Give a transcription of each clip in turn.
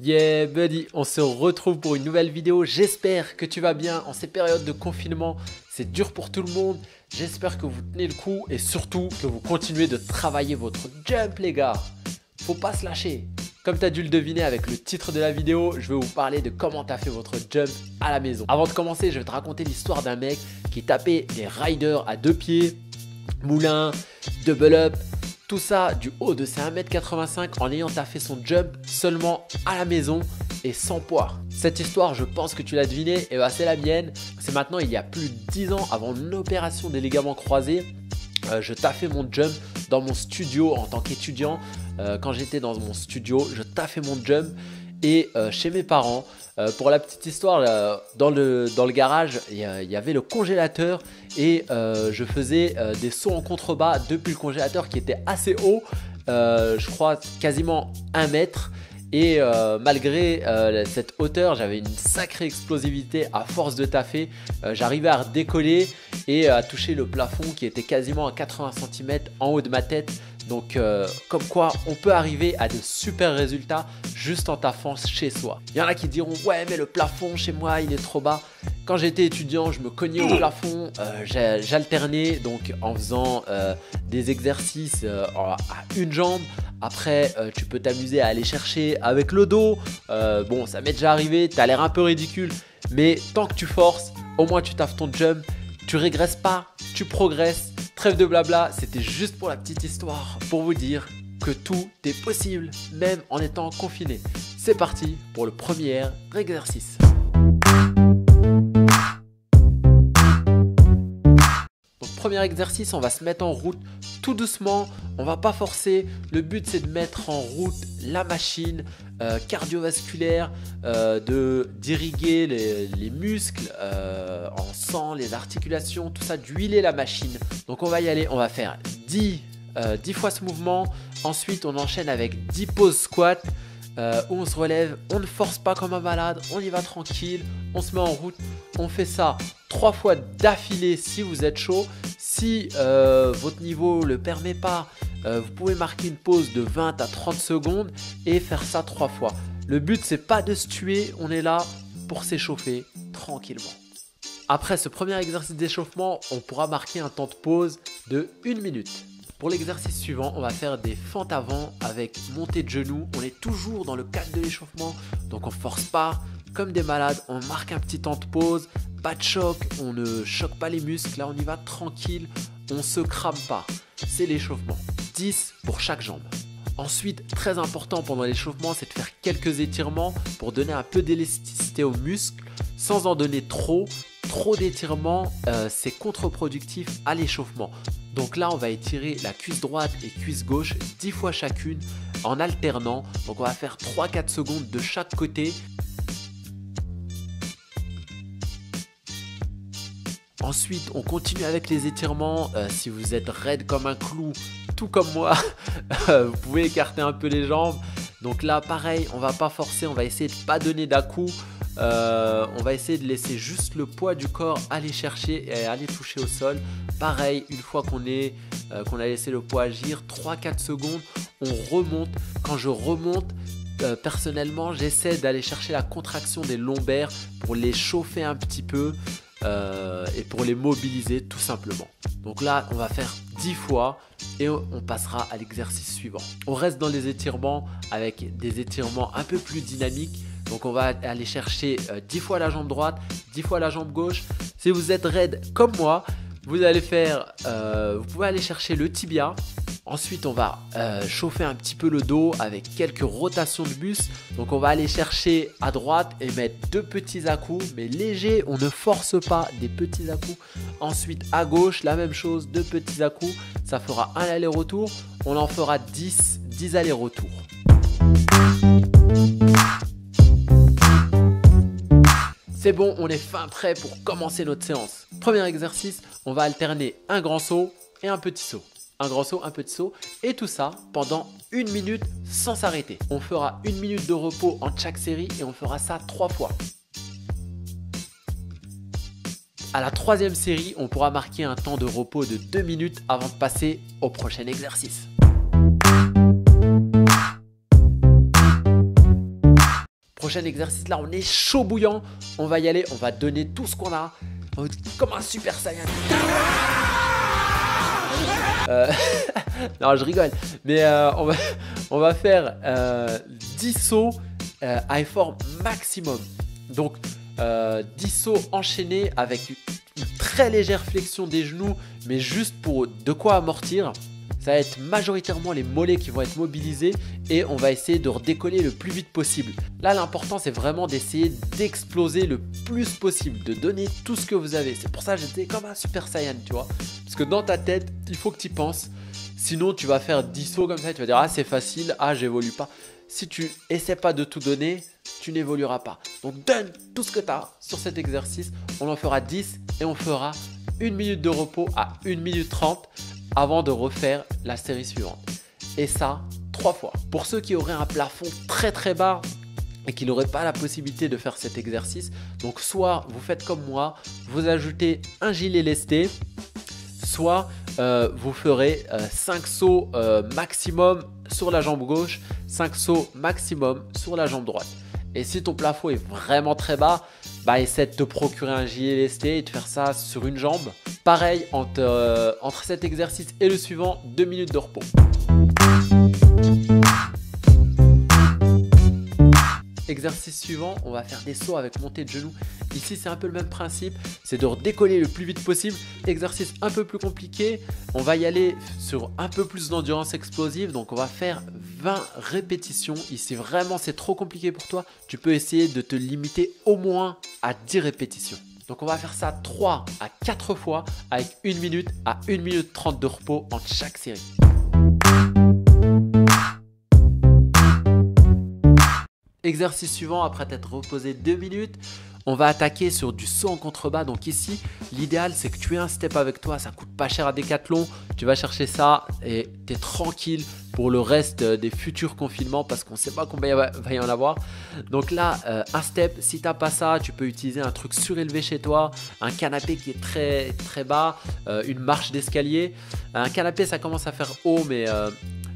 Yeah buddy, on se retrouve pour une nouvelle vidéo. J'espère que tu vas bien en ces périodes de confinement. C'est dur pour tout le monde. J'espère que vous tenez le coup et surtout que vous continuez de travailler votre jump les gars. Faut pas se lâcher. Comme tu as dû le deviner avec le titre de la vidéo, je vais vous parler de comment tu as fait votre jump à la maison. Avant de commencer, je vais te raconter l'histoire d'un mec qui tapait des riders à deux pieds, moulin, double up. Tout ça du haut de ses 1m85 en ayant taffé son jump seulement à la maison et sans poids. Cette histoire, je pense que tu l'as deviné, et c'est la mienne. C'est maintenant il y a plus de 10 ans avant une opération des ligaments croisés. Je taffais mon jump dans mon studio en tant qu'étudiant. Quand j'étais dans mon studio, je taffais mon jump et chez mes parents. Pour la petite histoire, dans le garage, il y avait le congélateur et je faisais des sauts en contrebas depuis le congélateur qui était assez haut, je crois quasiment 1 mètre. Et malgré cette hauteur, j'avais une sacrée explosivité à force de taffer. J'arrivais à redécoller et à toucher le plafond qui était quasiment à 80 cm en haut de ma tête. Donc comme quoi on peut arriver à de super résultats juste en taffant chez soi. Il y en a qui diront ouais mais le plafond chez moi il est trop bas. Quand j'étais étudiant je me cognais au plafond, j'alternais donc en faisant des exercices à une jambe. Après tu peux t'amuser à aller chercher avec le dos. Bon ça m'est déjà arrivé, tu as l'air un peu ridicule. Mais tant que tu forces, au moins tu taffes ton jump. Tu régresses pas, tu progresses. Trêve de blabla, c'était juste pour la petite histoire, pour vous dire que tout est possible, même en étant confiné. C'est parti pour le premier exercice. Donc premier exercice, on va se mettre en route tout doucement, on va pas forcer. Le but c'est de mettre en route la machine cardiovasculaire, d'irriguer les muscles en sang, les articulations, tout ça, d'huiler la machine. Donc on va y aller, on va faire 10 fois ce mouvement. Ensuite on enchaîne avec 10 pauses squat où on se relève, on ne force pas comme un malade, on y va tranquille, on se met en route. On fait ça 3 fois d'affilée si vous êtes chaud. Si votre niveau ne le permet pas, vous pouvez marquer une pause de 20 à 30 secondes et faire ça 3 fois. Le but c'est pas de se tuer, on est là pour s'échauffer tranquillement. Après ce premier exercice d'échauffement, on pourra marquer un temps de pause de 1 minute. Pour l'exercice suivant, on va faire des fentes avant avec montée de genoux. On est toujours dans le cadre de l'échauffement, donc on ne force pas comme des malades. On marque un petit temps de pause, pas de choc, on ne choque pas les muscles. Là, on y va tranquille, on ne se crame pas. C'est l'échauffement. 10 pour chaque jambe. Ensuite, très important pendant l'échauffement, c'est de faire quelques étirements pour donner un peu d'élasticité aux muscles sans en donner trop. Trop d'étirements, c'est contre-productif à l'échauffement. Donc là, on va étirer la cuisse droite et cuisse gauche 10 fois chacune en alternant. Donc on va faire 3-4 secondes de chaque côté. Ensuite, on continue avec les étirements. Si vous êtes raide comme un clou, tout comme moi, vous pouvez écarter un peu les jambes. Donc là, pareil, on va pas forcer, on va essayer de ne pas donner d'à-coups. On va essayer de laisser juste le poids du corps aller chercher et aller toucher au sol. Pareil, une fois qu'on a laissé le poids agir, 3-4 secondes, on remonte. Quand je remonte, personnellement, j'essaie d'aller chercher la contraction des lombaires pour les chauffer un petit peu et pour les mobiliser tout simplement. Donc là, on va faire 10 fois et on passera à l'exercice suivant. On reste dans les étirements avec des étirements un peu plus dynamiques. Donc on va aller chercher 10 fois la jambe droite, 10 fois la jambe gauche. Si vous êtes raide comme moi, vous allez faire, vous pouvez aller chercher le tibia. Ensuite on va chauffer un petit peu le dos avec quelques rotations de bus. Donc on va aller chercher à droite et mettre 2 petits à-coups, mais légers, on ne force pas, des petits à-coups. Ensuite à gauche, la même chose, 2 petits à-coups. Ça fera un aller-retour, on en fera 10 allers-retours. C'est bon, on est fin prêt pour commencer notre séance. Premier exercice, on va alterner un grand saut et un petit saut. Un grand saut, un petit saut et tout ça pendant 1 minute sans s'arrêter. On fera 1 minute de repos entre chaque série et on fera ça 3 fois. À la 3e série, on pourra marquer un temps de repos de 2 minutes avant de passer au prochain exercice. prochain exercice, là, on est chaud bouillant. On va y aller, on va donner tout ce qu'on a. Comme un Super Saiyan. Non, je rigole. Mais on va faire 10 sauts à effort maximum. Donc, 10 sauts enchaînés avec une très légère flexion des genoux, mais juste pour de quoi amortir. Ça va être majoritairement les mollets qui vont être mobilisés et on va essayer de redécoller le plus vite possible. Là, l'important, c'est vraiment d'essayer d'exploser le plus possible, de donner tout ce que vous avez. C'est pour ça que j'étais comme un Super Saiyan, tu vois. Parce que dans ta tête, il faut que tu y penses. Sinon, tu vas faire 10 sauts comme ça et tu vas dire « Ah, c'est facile, ah, j'évolue pas ». Si tu essaies pas de tout donner, tu n'évolueras pas. Donc, donne tout ce que tu as sur cet exercice. On en fera 10 et on fera 1 minute de repos à 1 minute 30 avant de refaire la série suivante. Et ça, 3 fois. Pour ceux qui auraient un plafond très très bas et qui n'auraient pas la possibilité de faire cet exercice, donc soit vous faites comme moi, vous ajoutez un gilet lesté, soit vous ferez 5 sauts maximum sur la jambe gauche, 5 sauts maximum sur la jambe droite. Et si ton plafond est vraiment très bas, bah essaie de te procurer un gilet lesté et de faire ça sur une jambe. Pareil, entre cet exercice et le suivant, 2 minutes de repos. Exercice suivant, on va faire des sauts avec montée de genoux. Ici, c'est un peu le même principe, c'est de redécoller le plus vite possible. Exercice un peu plus compliqué, on va y aller sur un peu plus d'endurance explosive. Donc, on va faire 20 répétitions. Ici, vraiment, c'est trop compliqué pour toi. Tu peux essayer de te limiter au moins à 10 répétitions. Donc, on va faire ça 3 à 4 fois avec 1 minute à 1 minute 30 de repos entre chaque série. Exercice suivant, après t'être reposé 2 minutes, on va attaquer sur du saut en contrebas. Donc ici, l'idéal c'est que tu aies un step avec toi, ça coûte pas cher à Decathlon. Tu vas chercher ça et tu es tranquille pour le reste des futurs confinements parce qu'on ne sait pas combien il va y en avoir. Donc là, un step, si tu n'as pas ça, tu peux utiliser un truc surélevé chez toi, un canapé qui est très, très bas, une marche d'escalier. Un canapé, ça commence à faire haut, mais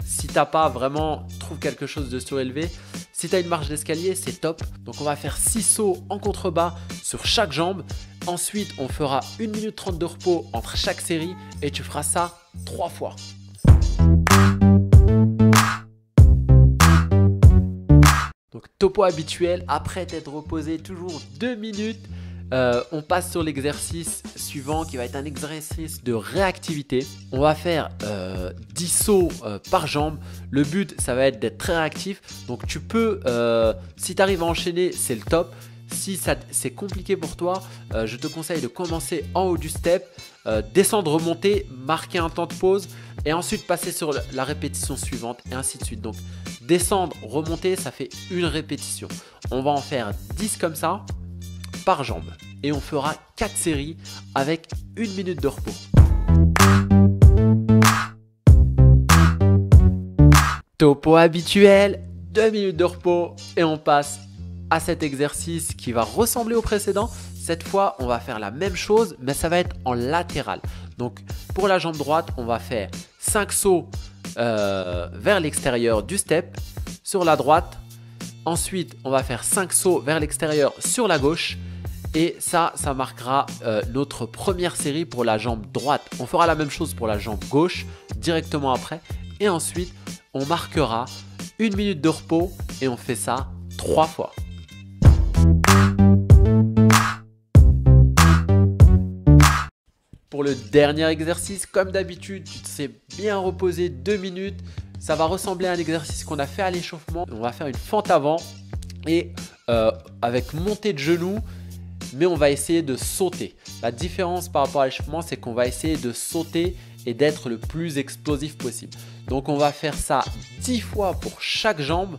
si tu n'as pas vraiment, trouve quelque chose de surélevé. Si tu as une marche d'escalier, c'est top. Donc, on va faire 6 sauts en contrebas sur chaque jambe. Ensuite, on fera 1 minute 30 de repos entre chaque série et tu feras ça 3 fois. Donc, topo habituel, après t'être reposé toujours 2 minutes. On passe sur l'exercice suivant qui va être un exercice de réactivité. On va faire 10 sauts par jambe. Le but, ça va être d'être très réactif. Donc tu peux, si tu arrives à enchaîner, c'est le top. Si c'est compliqué pour toi, je te conseille de commencer en haut du step, descendre, remonter, marquer un temps de pause et ensuite passer sur la répétition suivante et ainsi de suite. Donc descendre, remonter, ça fait une répétition. On va en faire 10 comme ça par jambe et on fera 4 séries avec 1 minute de repos. Topo habituel, 2 minutes de repos et on passe à cet exercice qui va ressembler au précédent. Cette fois, on va faire la même chose, mais ça va être en latéral. Donc, pour la jambe droite, on va faire 5 sauts vers l'extérieur du step sur la droite. Ensuite, on va faire 5 sauts vers l'extérieur sur la gauche. Et ça marquera notre première série pour la jambe droite. On fera la même chose pour la jambe gauche directement après. Et ensuite, on marquera 1 minute de repos et on fait ça 3 fois. Pour le dernier exercice, comme d'habitude, tu te sais bien reposer 2 minutes. Ça va ressembler à un exercice qu'on a fait à l'échauffement. On va faire une fente avant et avec montée de genoux. Mais on va essayer de sauter. La différence par rapport à l'échauffement, c'est qu'on va essayer de sauter et d'être le plus explosif possible. Donc on va faire ça 10 fois pour chaque jambe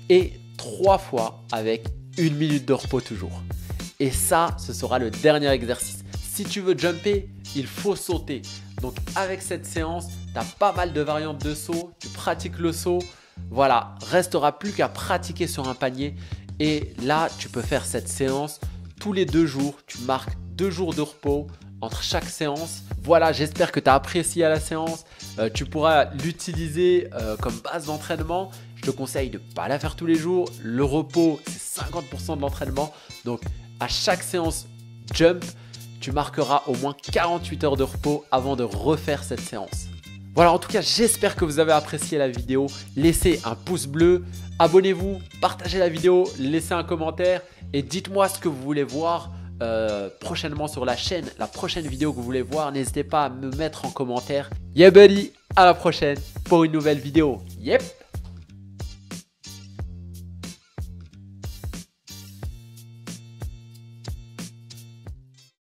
et 3 fois avec 1 minute de repos toujours. Et ça, ce sera le dernier exercice. Si tu veux jumper, il faut sauter. Donc avec cette séance, tu as pas mal de variantes de saut. Tu pratiques le saut. Voilà, restera plus qu'à pratiquer sur un panier. Et là, tu peux faire cette séance tous les 2 jours, tu marques 2 jours de repos entre chaque séance. Voilà, j'espère que tu as apprécié la séance. Tu pourras l'utiliser comme base d'entraînement. Je te conseille de ne pas la faire tous les jours. Le repos, c'est 50% de l'entraînement. Donc à chaque séance jump, tu marqueras au moins 48 heures de repos avant de refaire cette séance. Voilà, en tout cas, j'espère que vous avez apprécié la vidéo. Laissez un pouce bleu, abonnez-vous, partagez la vidéo, laissez un commentaire et dites-moi ce que vous voulez voir prochainement sur la chaîne. La prochaine vidéo que vous voulez voir, n'hésitez pas à me mettre en commentaire. Yeah buddy, à la prochaine pour une nouvelle vidéo. Yep.